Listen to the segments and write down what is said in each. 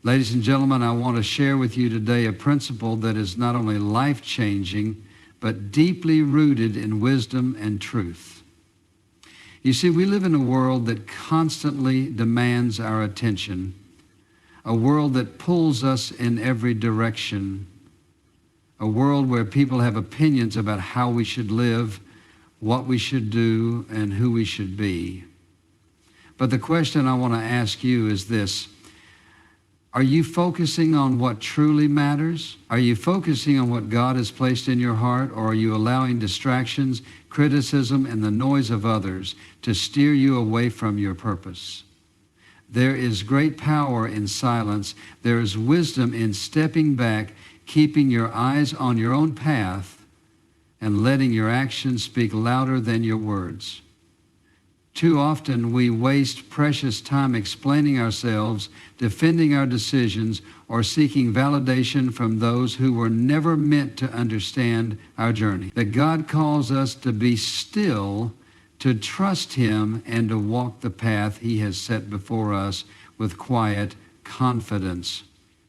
Ladies and gentlemen, I want to share with you today a principle that is not only life-changing, but deeply rooted in wisdom and truth. You see, we live in a world that constantly demands our attention, a world that pulls us in every direction, a world where people have opinions about how we should live, what we should do, and who we should be. But the question I want to ask you is this: are you focusing on what truly matters? Are you focusing on what God has placed in your heart, or are you allowing distractions, criticism, and the noise of others to steer you away from your purpose? There is great power in silence. There is wisdom in stepping back, keeping your eyes on your own path, and letting your actions speak louder than your words. Too often we waste precious time explaining ourselves, defending our decisions, or seeking validation from those who were never meant to understand our journey. That God calls us to be still, to trust Him, and to walk the path He has set before us with quiet confidence.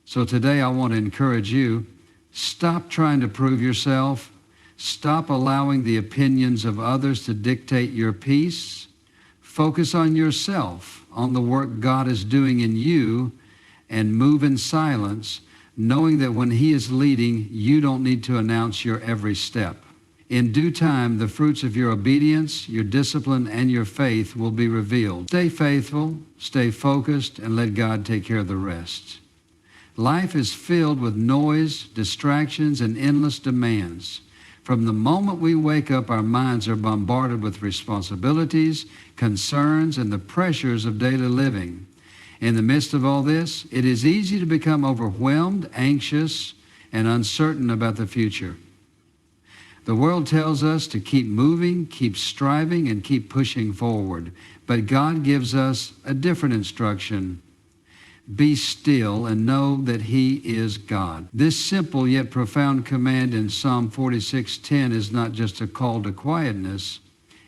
So today I want to encourage you, stop trying to prove yourself. Stop allowing the opinions of others to dictate your peace. Focus on yourself, on the work God is doing in you, and move in silence, knowing that when He is leading, you don't need to announce your every step. In due time, the fruits of your obedience, your discipline, and your faith will be revealed. Stay faithful, stay focused, and let God take care of the rest. Life is filled with noise, distractions, and endless demands. From the moment we wake up, our minds are bombarded with responsibilities, concerns, and the pressures of daily living. In the midst of all this, it is easy to become overwhelmed, anxious, and uncertain about the future. The world tells us to keep moving, keep striving, and keep pushing forward. But God gives us a different instruction. Be still and know that He is God. This simple yet profound command in Psalm 46:10 is not just a call to quietness.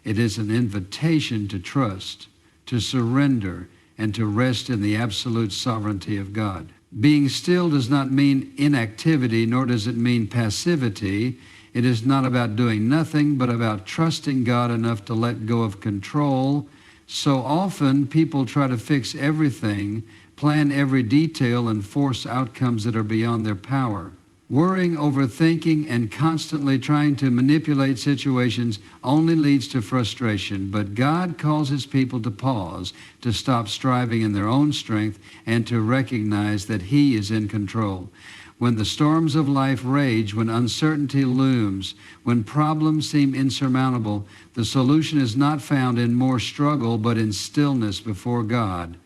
It is an invitation to trust, to surrender, and to rest in the absolute sovereignty of God. Being still does not mean inactivity, nor does it mean passivity. It is not about doing nothing, but about trusting God enough to let go of control. So often people try to fix everything, plan every detail, and force outcomes that are beyond their power. Worrying, overthinking, and constantly trying to manipulate situations only leads to frustration. But God calls His people to pause, to stop striving in their own strength, and to recognize that He is in control. When the storms of life rage, when uncertainty looms, when problems seem insurmountable, the solution is not found in more struggle, but in stillness before God.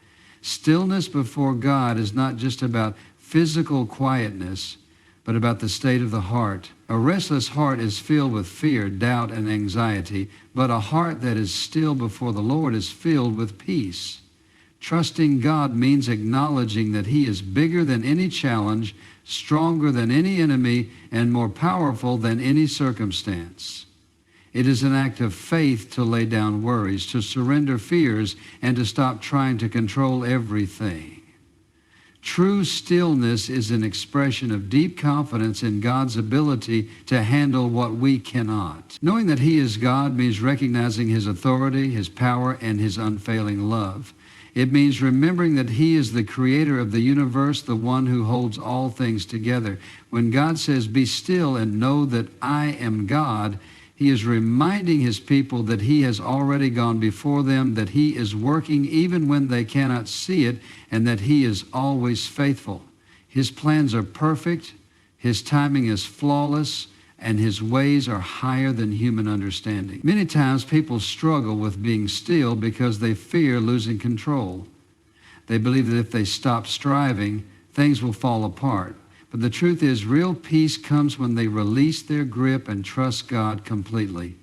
Stillness before God is not just about physical quietness, but about the state of the heart. A restless heart is filled with fear, doubt, and anxiety, but a heart that is still before the Lord is filled with peace. Trusting God means acknowledging that He is bigger than any challenge, stronger than any enemy, and more powerful than any circumstance. It is an act of faith to lay down worries, to surrender fears, and to stop trying to control everything. True stillness is an expression of deep confidence in God's ability to handle what we cannot. Knowing that He is God means recognizing His authority, His power, and His unfailing love. It means remembering that He is the creator of the universe, the one who holds all things together. When God says, "Be still and know that I am God," He is reminding His people that He has already gone before them, that He is working even when they cannot see it, and that He is always faithful. His plans are perfect, His timing is flawless, and His ways are higher than human understanding. Many times people struggle with being still because they fear losing control. They believe that if they stop striving, things will fall apart. But the truth is, real peace comes when they release their grip and trust God completely.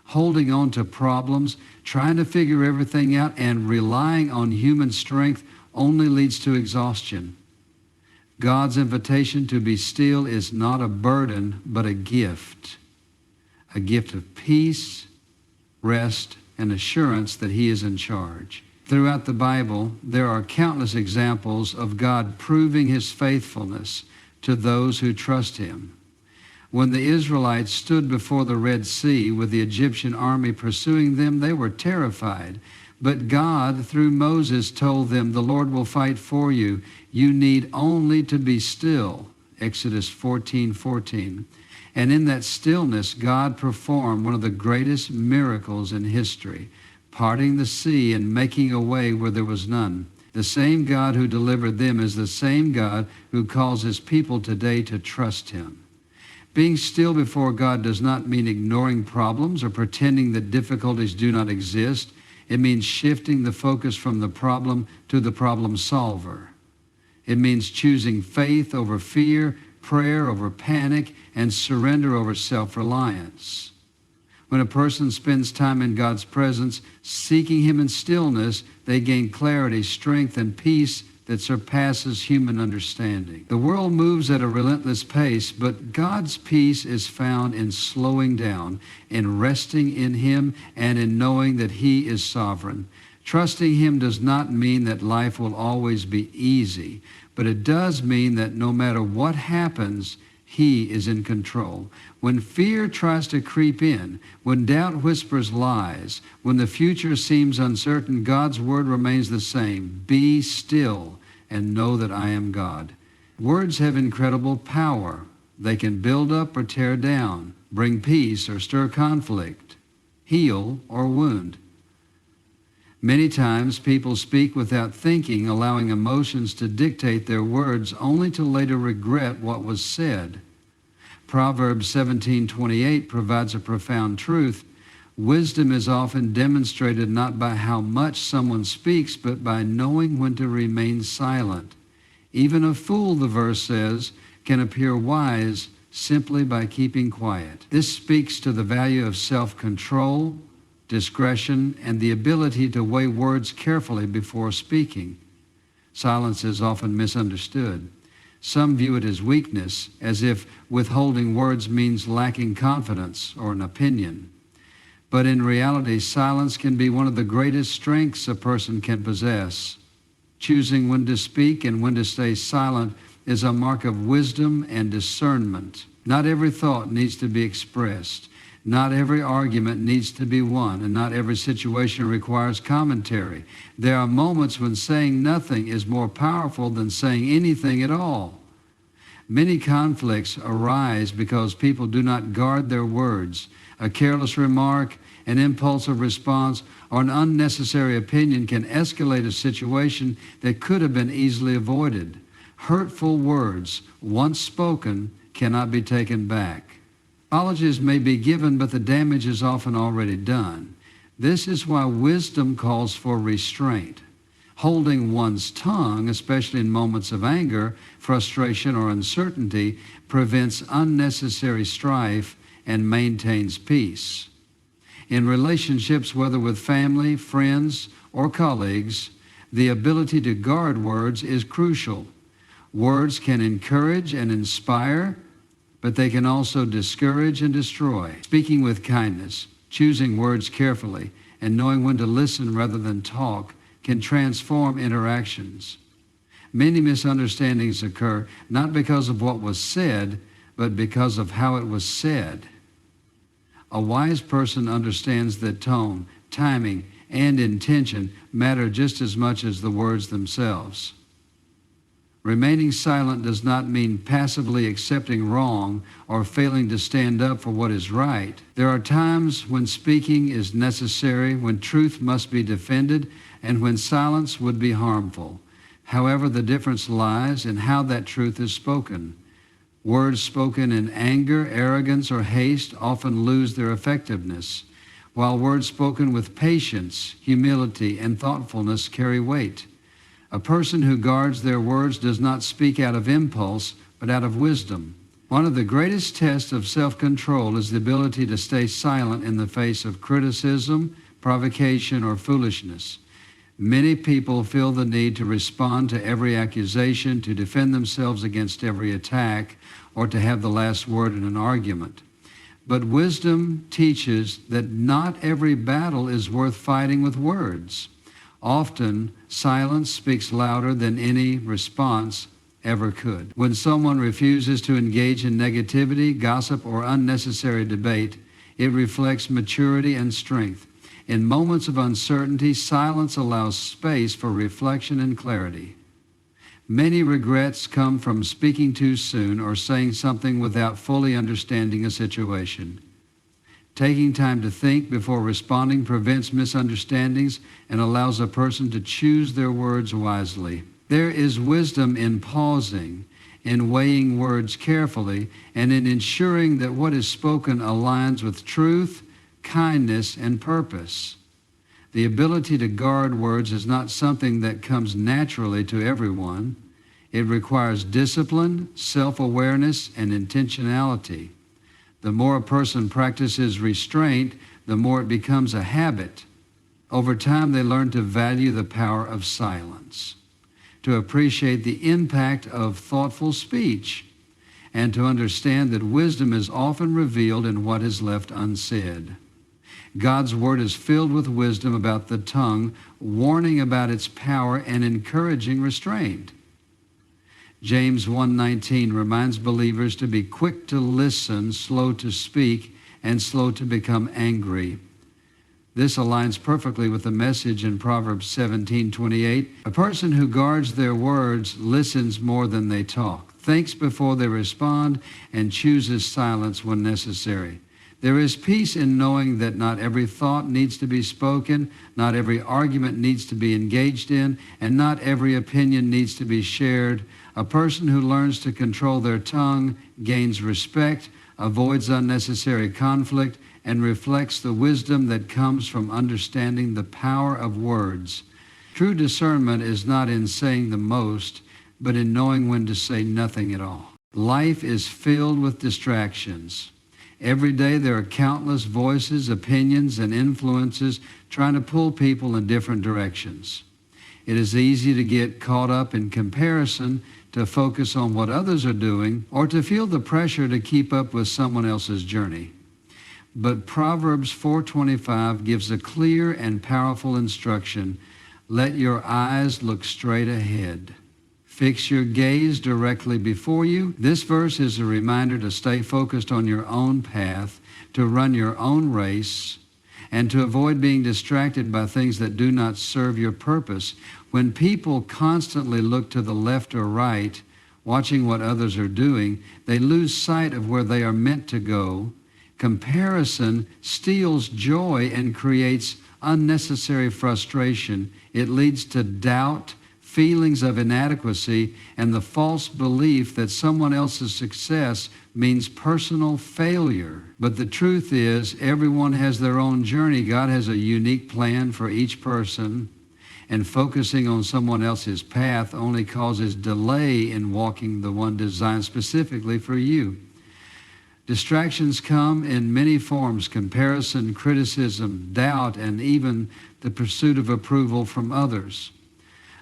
Holding on to problems, trying to figure everything out, and relying on human strength only leads to exhaustion. God's invitation to be still is not a burden, but a gift of peace, rest, and assurance that He is in charge. Throughout the Bible, there are countless examples of God proving his faithfulness to those who trust him. When the Israelites stood before the Red Sea with the Egyptian army pursuing them, they were terrified. But God, through Moses, told them, "The Lord will fight for you. You need only to be still." Exodus 14:14. And in that stillness, God performed one of the greatest miracles in history, parting the sea and making a way where there was none. The same God who delivered them is the same God who calls his people today to trust him. Being still before God does not mean ignoring problems or pretending that difficulties do not exist. It means shifting the focus from the problem to the problem solver. It means choosing faith over fear, prayer over panic, and surrender over self-reliance. When a person spends time in God's presence, seeking him in stillness, they gain clarity, strength, and peace that surpasses human understanding. The world moves at a relentless pace, but God's peace is found in slowing down, in resting in him, and in knowing that he is sovereign. Trusting him does not mean that life will always be easy, but it does mean that no matter what happens, he is in control. When fear tries to creep in, when doubt whispers lies, when the future seems uncertain, God's word remains the same. Be still and know that I am God. Words have incredible power. They can build up or tear down, bring peace or stir conflict, heal or wound. Many times people speak without thinking, allowing emotions to dictate their words only to later regret what was said. Proverbs 17:28 provides a profound truth. Wisdom is often demonstrated not by how much someone speaks, but by knowing when to remain silent. Even a fool, the verse says, can appear wise simply by keeping quiet. This speaks to the value of self-control, discretion, and the ability to weigh words carefully before speaking. Silence is often misunderstood. Some view it as weakness, as if withholding words means lacking confidence or an opinion. But in reality, silence can be one of the greatest strengths a person can possess. Choosing when to speak and when to stay silent is a mark of wisdom and discernment. Not every thought needs to be expressed. Not every argument needs to be won, and not every situation requires commentary. There are moments when saying nothing is more powerful than saying anything at all. Many conflicts arise because people do not guard their words. A careless remark, an impulsive response, or an unnecessary opinion can escalate a situation that could have been easily avoided. Hurtful words, once spoken, cannot be taken back. Apologies may be given, but the damage is often already done. This is why wisdom calls for restraint. Holding one's tongue, especially in moments of anger, frustration, or uncertainty, prevents unnecessary strife and maintains peace. In relationships, whether with family, friends, or colleagues, the ability to guard words is crucial. Words can encourage and inspire, but they can also discourage and destroy. Speaking with kindness, choosing words carefully, and knowing when to listen rather than talk can transform interactions. Many misunderstandings occur not because of what was said, but because of how it was said. A wise person understands that tone, timing, and intention matter just as much as the words themselves. Remaining silent does not mean passively accepting wrong or failing to stand up for what is right. There are times when speaking is necessary, when truth must be defended, and when silence would be harmful. However, the difference lies in how that truth is spoken. Words spoken in anger, arrogance, or haste often lose their effectiveness, while words spoken with patience, humility, and thoughtfulness carry weight. A person who guards their words does not speak out of impulse, but out of wisdom. One of the greatest tests of self-control is the ability to stay silent in the face of criticism, provocation, or foolishness. Many people feel the need to respond to every accusation, to defend themselves against every attack, or to have the last word in an argument. But wisdom teaches that not every battle is worth fighting with words. Often, silence speaks louder than any response ever could. When someone refuses to engage in negativity, gossip, or unnecessary debate, it reflects maturity and strength. In moments of uncertainty, silence allows space for reflection and clarity. Many regrets come from speaking too soon or saying something without fully understanding a situation. Taking time to think before responding prevents misunderstandings and allows a person to choose their words wisely. There is wisdom in pausing, in weighing words carefully, and in ensuring that what is spoken aligns with truth, kindness, and purpose. The ability to guard words is not something that comes naturally to everyone. It requires discipline, self-awareness, and intentionality. The more a person practices restraint, the more it becomes a habit. Over time, they learn to value the power of silence, to appreciate the impact of thoughtful speech, and to understand that wisdom is often revealed in what is left unsaid. God's word is filled with wisdom about the tongue, warning about its power and encouraging restraint. James 1:19 reminds believers to be quick to listen, slow to speak, and slow to become angry. This aligns perfectly with the message in Proverbs 17:28. A person who guards their words listens more than they talk, thinks before they respond, and chooses silence when necessary. There is peace in knowing that not every thought needs to be spoken, not every argument needs to be engaged in, and not every opinion needs to be shared. A person who learns to control their tongue gains respect, avoids unnecessary conflict, and reflects the wisdom that comes from understanding the power of words. True discernment is not in saying the most, but in knowing when to say nothing at all. Life is filled with distractions. Every day there are countless voices, opinions, and influences trying to pull people in different directions. It is easy to get caught up in comparison, to focus on what others are doing, or to feel the pressure to keep up with someone else's journey. But Proverbs 4:25 gives a clear and powerful instruction. Let your eyes look straight ahead. Fix your gaze directly before you. This verse is a reminder to stay focused on your own path, to run your own race, and to avoid being distracted by things that do not serve your purpose. When people constantly look to the left or right, watching what others are doing, they lose sight of where they are meant to go. Comparison steals joy and creates unnecessary frustration. It leads to doubt, feelings of inadequacy, and the false belief that someone else's success means personal failure. But the truth is, everyone has their own journey. God has a unique plan for each person, and focusing on someone else's path only causes delay in walking the one designed specifically for you. Distractions come in many forms: comparison, criticism, doubt, and even the pursuit of approval from others.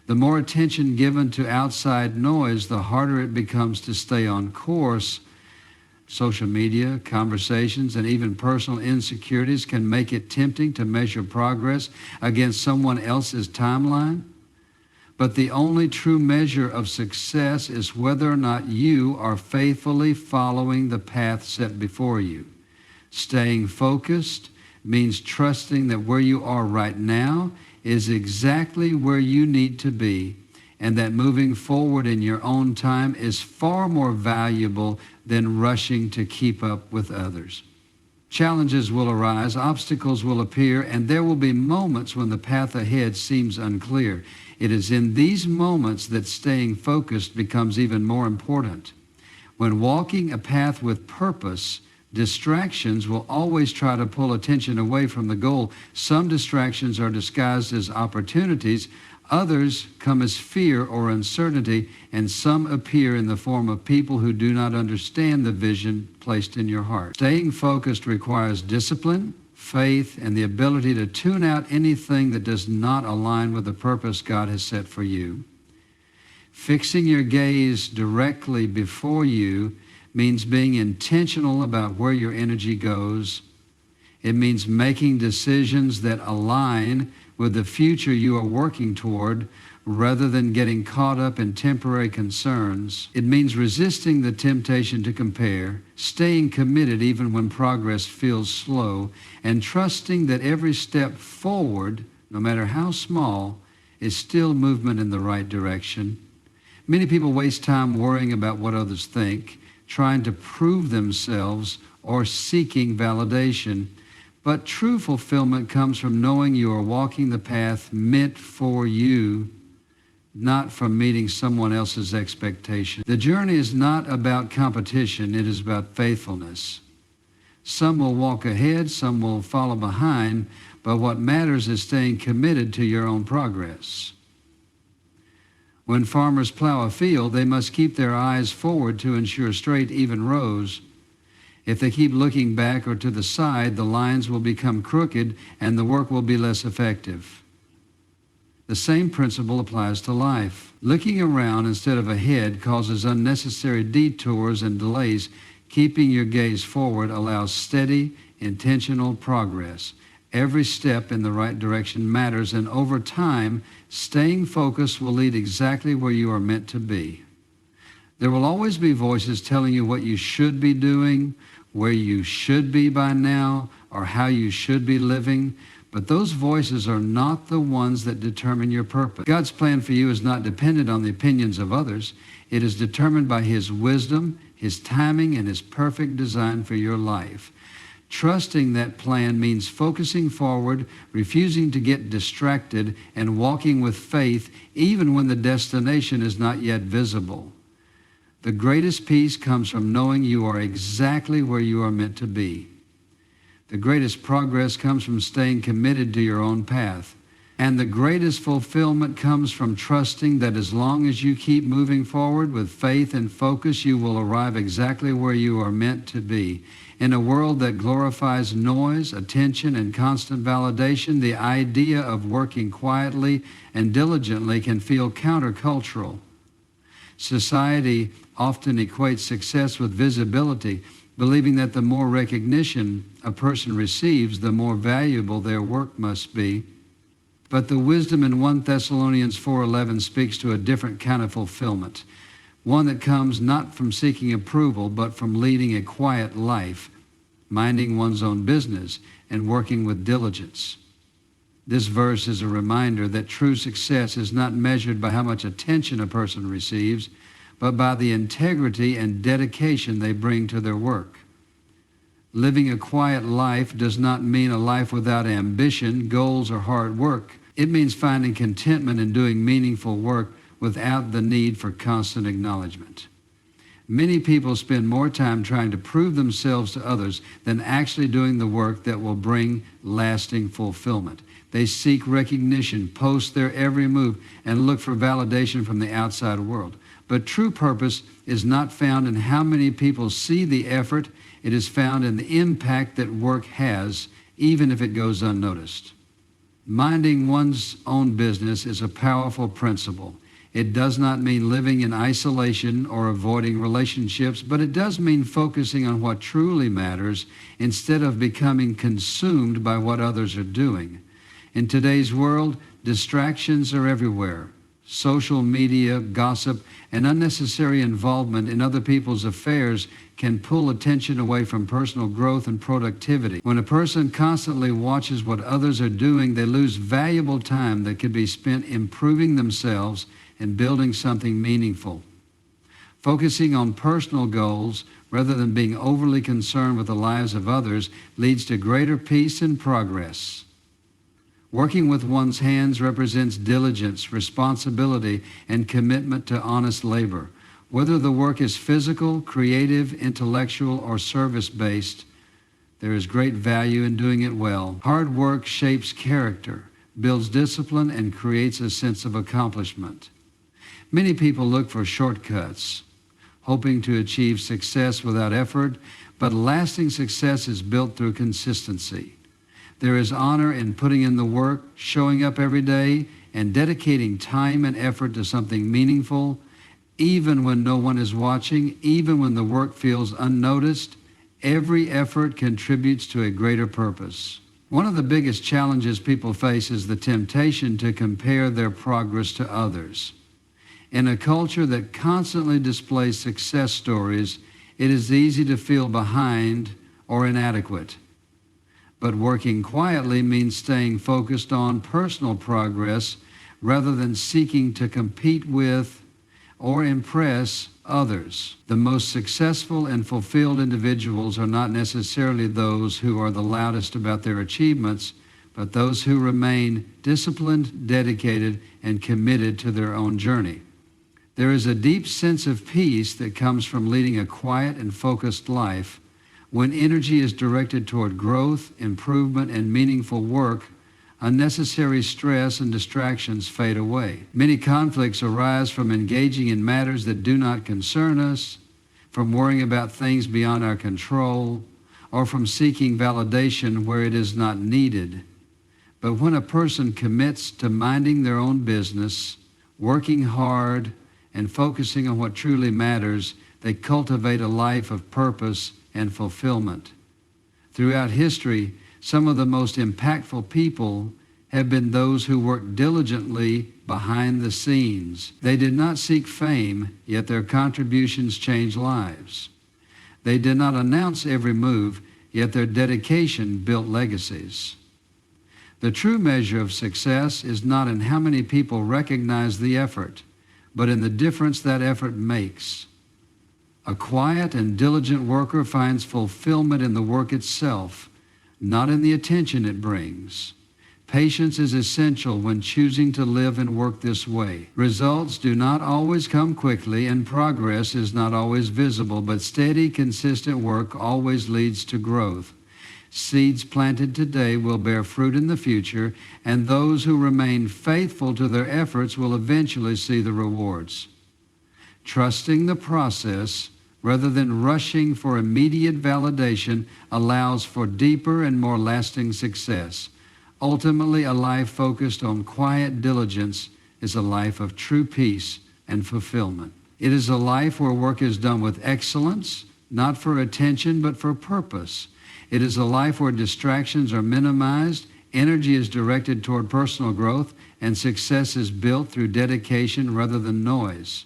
The more attention given to outside noise, the harder it becomes to stay on course. Social media, conversations, and even personal insecurities can make it tempting to measure progress against someone else's timeline. But the only true measure of success is whether or not you are faithfully following the path set before you. Staying focused means trusting that where you are right now is exactly where you need to be, and that moving forward in your own time is far more valuable than rushing to keep up with others. Challenges will arise, obstacles will appear, and there will be moments when the path ahead seems unclear. It is in these moments that staying focused becomes even more important. When walking a path with purpose, distractions will always try to pull attention away from the goal. Some distractions are disguised as opportunities, others come as fear or uncertainty, and some appear in the form of people who do not understand the vision placed in your heart. Staying focused requires discipline, faith, and the ability to tune out anything that does not align with the purpose God has set for you. Fixing your gaze directly before you means being intentional about where your energy goes. It means making decisions that align with the future you are working toward rather than getting caught up in temporary concerns. It means resisting the temptation to compare, staying committed even when progress feels slow, and trusting that every step forward, no matter how small, is still movement in the right direction. Many people waste time worrying about what others think, trying to prove themselves, or seeking validation. But true fulfillment comes from knowing you are walking the path meant for you, not from meeting someone else's expectation. The journey is not about competition, it is about faithfulness. Some will walk ahead, some will follow behind, but what matters is staying committed to your own progress. When farmers plow a field, they must keep their eyes forward to ensure straight, even rows. If they keep looking back or to the side, the lines will become crooked and the work will be less effective. The same principle applies to life. Looking around instead of ahead causes unnecessary detours and delays. Keeping your gaze forward allows steady, intentional progress. Every step in the right direction matters, and over time, staying focused will lead exactly where you are meant to be. There will always be voices telling you what you should be doing, where you should be by now, or how you should be living. But those voices are not the ones that determine your purpose. God's plan for you is not dependent on the opinions of others. It is determined by His wisdom, His timing, and His perfect design for your life. Trusting that plan means focusing forward, refusing to get distracted, and walking with faith even when the destination is not yet visible. The greatest peace comes from knowing you are exactly where you are meant to be. The greatest progress comes from staying committed to your own path. And the greatest fulfillment comes from trusting that as long as you keep moving forward with faith and focus, you will arrive exactly where you are meant to be. In a world that glorifies noise, attention, and constant validation, the idea of working quietly and diligently can feel countercultural. Society often equates success with visibility, believing that the more recognition a person receives, the more valuable their work must be. But the wisdom in 1 Thessalonians 4:11 speaks to a different kind of fulfillment, one that comes not from seeking approval, but from leading a quiet life, minding one's own business, and working with diligence. This verse is a reminder that true success is not measured by how much attention a person receives, but by the integrity and dedication they bring to their work. Living a quiet life does not mean a life without ambition, goals, or hard work. It means finding contentment in doing meaningful work without the need for constant acknowledgement. Many people spend more time trying to prove themselves to others than actually doing the work that will bring lasting fulfillment. They seek recognition, post their every move, and look for validation from the outside world. But true purpose is not found in how many people see the effort. It is found in the impact that work has, even if it goes unnoticed. Minding one's own business is a powerful principle. It does not mean living in isolation or avoiding relationships, but it does mean focusing on what truly matters instead of becoming consumed by what others are doing. In today's world, distractions are everywhere. Social media, gossip, and unnecessary involvement in other people's affairs can pull attention away from personal growth and productivity. When a person constantly watches what others are doing, they lose valuable time that could be spent improving themselves and building something meaningful. Focusing on personal goals rather than being overly concerned with the lives of others leads to greater peace and progress. Working with one's hands represents diligence, responsibility, and commitment to honest labor. Whether the work is physical, creative, intellectual, or service-based, there is great value in doing it well. Hard work shapes character, builds discipline, and creates a sense of accomplishment. Many people look for shortcuts, hoping to achieve success without effort, but lasting success is built through consistency. There is honor in putting in the work, showing up every day, and dedicating time and effort to something meaningful, even when no one is watching, even when the work feels unnoticed. Every effort contributes to a greater purpose. One of the biggest challenges people face is the temptation to compare their progress to others. In a culture that constantly displays success stories, it is easy to feel behind or inadequate. But working quietly means staying focused on personal progress rather than seeking to compete with or impress others. The most successful and fulfilled individuals are not necessarily those who are the loudest about their achievements, but those who remain disciplined, dedicated, and committed to their own journey. There is a deep sense of peace that comes from leading a quiet and focused life. When energy is directed toward growth, improvement, and meaningful work, unnecessary stress and distractions fade away. Many conflicts arise from engaging in matters that do not concern us, from worrying about things beyond our control, or from seeking validation where it is not needed. But when a person commits to minding their own business, working hard, and focusing on what truly matters, they cultivate a life of purpose and fulfillment. Throughout history, some of the most impactful people have been those who worked diligently behind the scenes. They did not seek fame, yet their contributions changed lives. They did not announce every move, yet their dedication built legacies. The true measure of success is not in how many people recognize the effort, but in the difference that effort makes. A quiet and diligent worker finds fulfillment in the work itself, not in the attention it brings. Patience is essential when choosing to live and work this way. Results do not always come quickly, and progress is not always visible, but steady, consistent work always leads to growth. Seeds planted today will bear fruit in the future, and those who remain faithful to their efforts will eventually see the rewards. Trusting the process rather than rushing for immediate validation allows for deeper and more lasting success. Ultimately, a life focused on quiet diligence is a life of true peace and fulfillment. It is a life where work is done with excellence, not for attention, but for purpose. It is a life where distractions are minimized, energy is directed toward personal growth, and success is built through dedication rather than noise.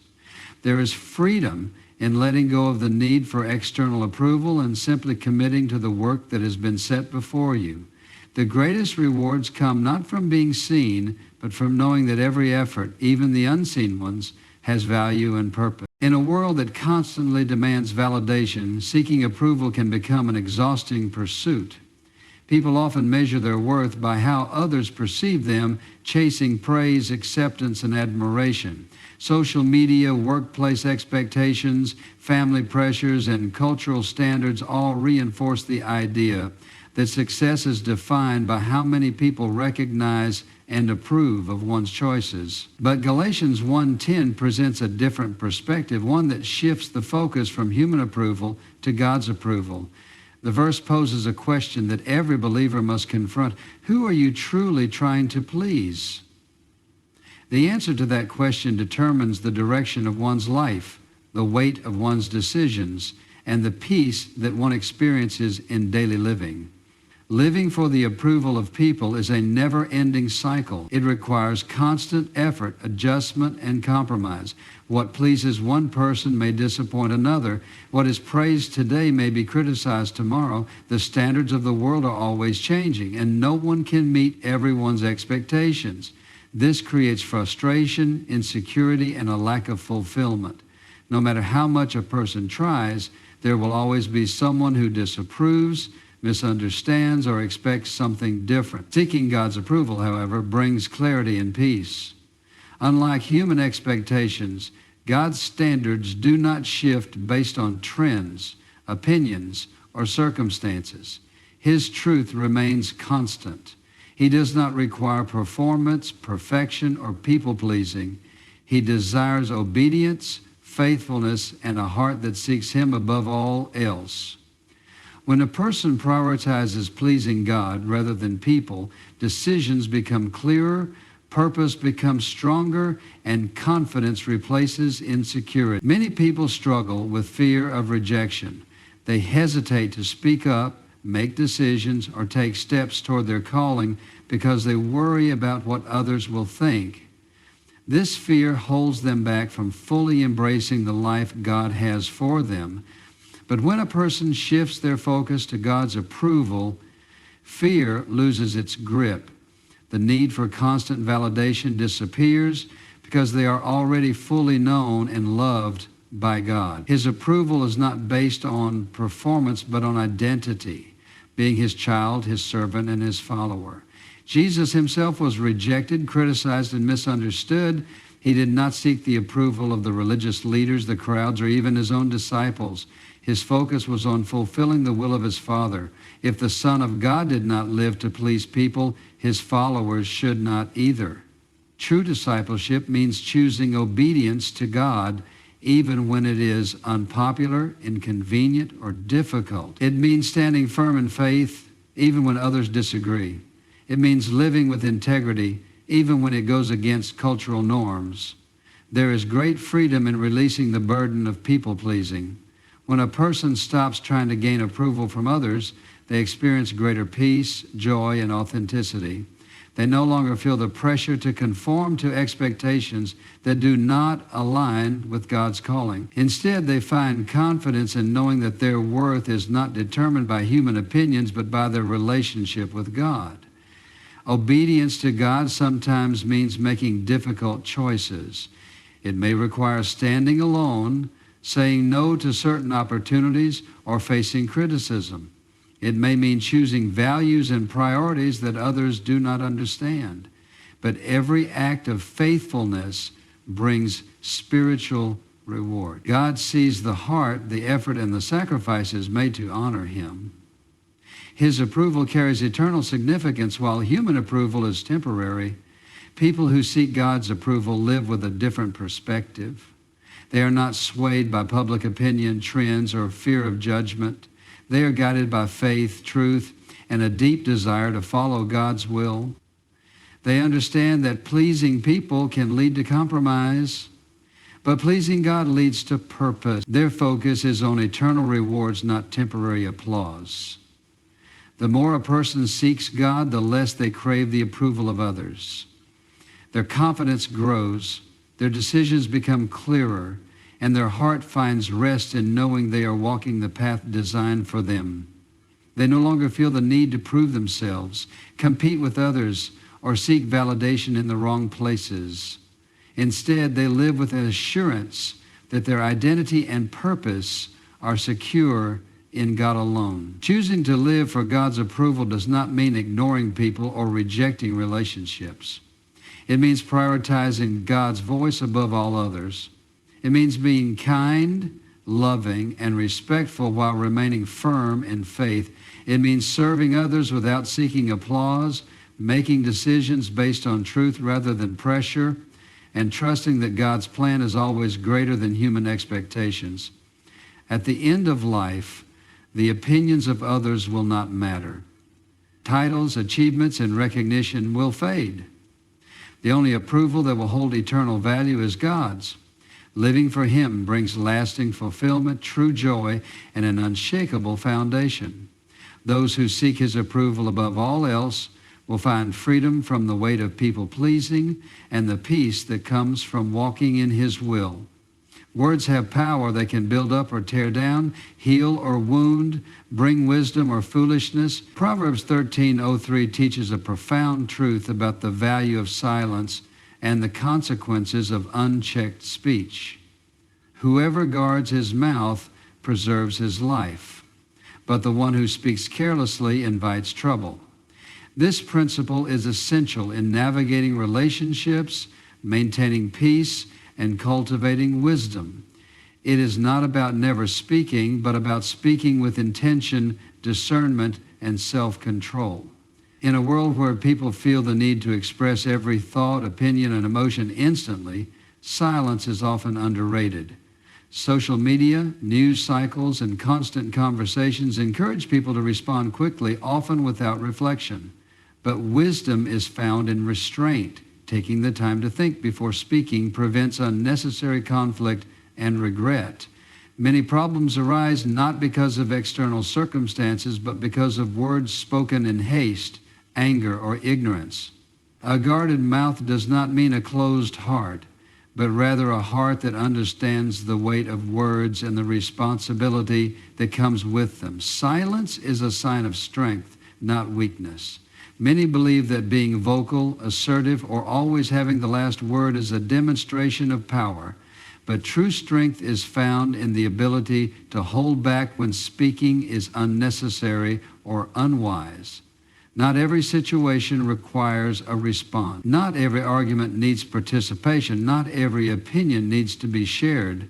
There is freedom in letting go of the need for external approval and simply committing to the work that has been set before you. The greatest rewards come not from being seen, but from knowing that every effort, even the unseen ones, has value and purpose. In a world that constantly demands validation, seeking approval can become an exhausting pursuit. People often measure their worth by how others perceive them, chasing praise, acceptance, and admiration. Social media, workplace expectations, family pressures, and cultural standards all reinforce the idea that success is defined by how many people recognize and approve of one's choices. But Galatians 1:10 presents a different perspective, one that shifts the focus from human approval to God's approval. The verse poses a question that every believer must confront. Who are you truly trying to please? The answer to that question determines the direction of one's life, the weight of one's decisions, and the peace that one experiences in daily living. Living for the approval of people is a never-ending cycle. It requires constant effort, adjustment, and compromise. What pleases one person may disappoint another. What is praised today may be criticized tomorrow. The standards of the world are always changing, and no one can meet everyone's expectations. This creates frustration, insecurity, and a lack of fulfillment. No matter how much a person tries, there will always be someone who disapproves, misunderstands, or expects something different. Seeking God's approval, however, brings clarity and peace. Unlike human expectations, God's standards do not shift based on trends, opinions, or circumstances. His truth remains constant. He does not require performance, perfection, or people-pleasing. He desires obedience, faithfulness, and a heart that seeks Him above all else. When a person prioritizes pleasing God rather than people, decisions become clearer, purpose becomes stronger, and confidence replaces insecurity. Many people struggle with fear of rejection. They hesitate to speak up, make decisions, or take steps toward their calling because they worry about what others will think. This fear holds them back from fully embracing the life God has for them. But when a person shifts their focus to God's approval, fear loses its grip. The need for constant validation disappears because they are already fully known and loved by God. His approval is not based on performance, but on identity, being his child, his servant, and his follower. Jesus himself was rejected, criticized, and misunderstood. He did not seek the approval of the religious leaders, the crowds, or even his own disciples. His focus was on fulfilling the will of his Father. If the Son of God did not live to please people, his followers should not either. True discipleship means choosing obedience to God even when it is unpopular, inconvenient, or difficult. It means standing firm in faith even when others disagree. It means living with integrity even when it goes against cultural norms. There is great freedom in releasing the burden of people-pleasing. When a person stops trying to gain approval from others, they experience greater peace, joy, and authenticity. They no longer feel the pressure to conform to expectations that do not align with God's calling. Instead, they find confidence in knowing that their worth is not determined by human opinions, but by their relationship with God. Obedience to God sometimes means making difficult choices. It may require standing alone, saying no to certain opportunities, or facing criticism. It may mean choosing values and priorities that others do not understand. But every act of faithfulness brings spiritual reward. God sees the heart, the effort, and the sacrifices made to honor him. His approval carries eternal significance, while human approval is temporary. People who seek God's approval live with a different perspective. They are not swayed by public opinion, trends, or fear of judgment. They are guided by faith, truth, and a deep desire to follow God's will. They understand that pleasing people can lead to compromise, but pleasing God leads to purpose. Their focus is on eternal rewards, not temporary applause. The more a person seeks God, the less they crave the approval of others. Their confidence grows, their decisions become clearer, and their heart finds rest in knowing they are walking the path designed for them. They no longer feel the need to prove themselves, compete with others, or seek validation in the wrong places. Instead, they live with an assurance that their identity and purpose are secure in God alone. Choosing to live for God's approval does not mean ignoring people or rejecting relationships. It means prioritizing God's voice above all others. It means being kind, loving, and respectful while remaining firm in faith. It means serving others without seeking applause, making decisions based on truth rather than pressure, and trusting that God's plan is always greater than human expectations. At the end of life, the opinions of others will not matter. Titles, achievements, and recognition will fade. The only approval that will hold eternal value is God's. Living for him brings lasting fulfillment, true joy, and an unshakable foundation. Those who seek his approval above all else will find freedom from the weight of people-pleasing and the peace that comes from walking in his will. Words have power. They can build up or tear down, heal or wound, bring wisdom or foolishness. Proverbs 13:03 teaches a profound truth about the value of silence and the consequences of unchecked speech. Whoever guards his mouth preserves his life, but the one who speaks carelessly invites trouble. This principle is essential in navigating relationships, maintaining peace, and cultivating wisdom. It is not about never speaking, but about speaking with intention, discernment, and self-control. In a world where people feel the need to express every thought, opinion, and emotion instantly, silence is often underrated. Social media, news cycles, and constant conversations encourage people to respond quickly, often without reflection. But wisdom is found in restraint. Taking the time to think before speaking prevents unnecessary conflict and regret. Many problems arise not because of external circumstances, but because of words spoken in haste, anger, or ignorance. A guarded mouth does not mean a closed heart, but rather a heart that understands the weight of words and the responsibility that comes with them. Silence is a sign of strength, not weakness. Many believe that being vocal, assertive, or always having the last word is a demonstration of power. But true strength is found in the ability to hold back when speaking is unnecessary or unwise. Not every situation requires a response. Not every argument needs participation. Not every opinion needs to be shared.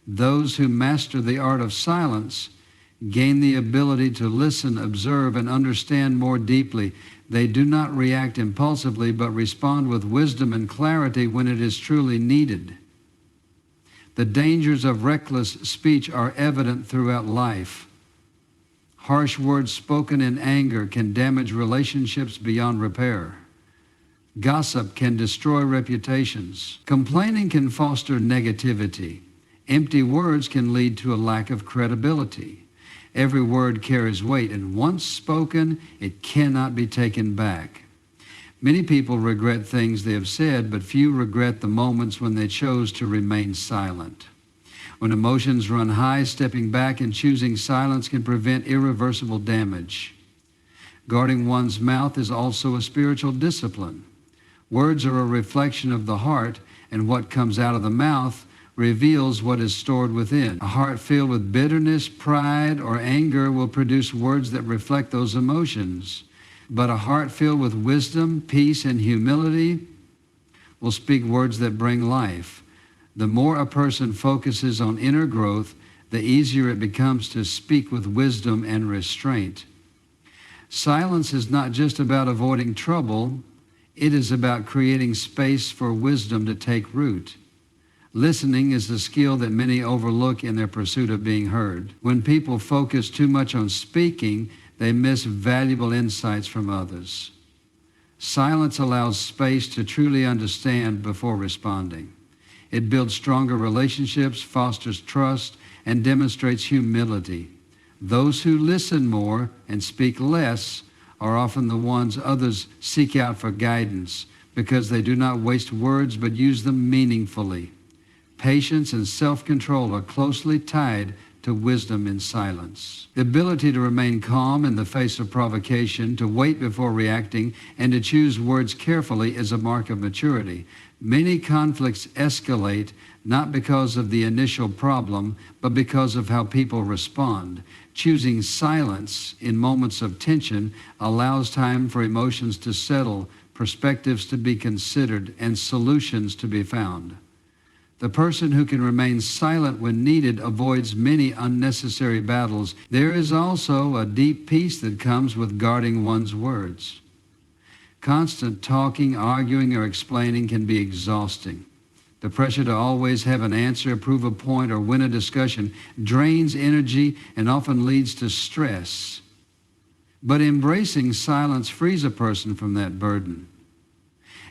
Those who master the art of silence gain the ability to listen, observe, and understand more deeply. They do not react impulsively, but respond with wisdom and clarity when it is truly needed. The dangers of reckless speech are evident throughout life. Harsh words spoken in anger can damage relationships beyond repair. Gossip can destroy reputations. Complaining can foster negativity. Empty words can lead to a lack of credibility. Every word carries weight, and once spoken, it cannot be taken back. Many people regret things they have said, but few regret the moments when they chose to remain silent. When emotions run high, stepping back and choosing silence can prevent irreversible damage. Guarding one's mouth is also a spiritual discipline. Words are a reflection of the heart, and what comes out of the mouth reveals what is stored within. A heart filled with bitterness, pride, or anger will produce words that reflect those emotions. But a heart filled with wisdom, peace, and humility will speak words that bring life. The more a person focuses on inner growth, the easier it becomes to speak with wisdom and restraint. Silence is not just about avoiding trouble. It is about creating space for wisdom to take root. Listening is the skill that many overlook in their pursuit of being heard. When people focus too much on speaking, they miss valuable insights from others. Silence allows space to truly understand before responding. It builds stronger relationships, fosters trust, and demonstrates humility. Those who listen more and speak less are often the ones others seek out for guidance because they do not waste words but use them meaningfully. Patience and self-control are closely tied to wisdom in silence. The ability to remain calm in the face of provocation, to wait before reacting, and to choose words carefully is a mark of maturity. Many conflicts escalate not because of the initial problem, but because of how people respond. Choosing silence in moments of tension allows time for emotions to settle, perspectives to be considered, and solutions to be found. The person who can remain silent when needed avoids many unnecessary battles. There is also a deep peace that comes with guarding one's words. Constant talking, arguing, or explaining can be exhausting. The pressure to always have an answer, prove a point, or win a discussion drains energy and often leads to stress. But embracing silence frees a person from that burden.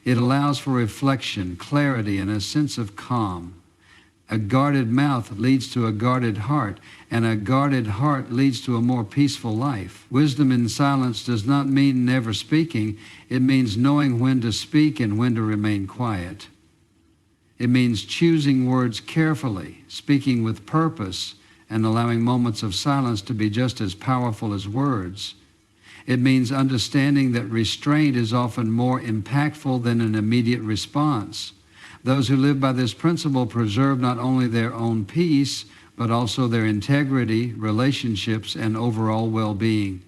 It allows for reflection, clarity, and a sense of calm. A guarded mouth leads to a guarded heart, and a guarded heart leads to a more peaceful life. Wisdom in silence does not mean never speaking. It means knowing when to speak and when to remain quiet. It means choosing words carefully, speaking with purpose, and allowing moments of silence to be just as powerful as words. It means understanding that restraint is often more impactful than an immediate response. Those who live by this principle preserve not only their own peace, but also their integrity, relationships, and overall well-being.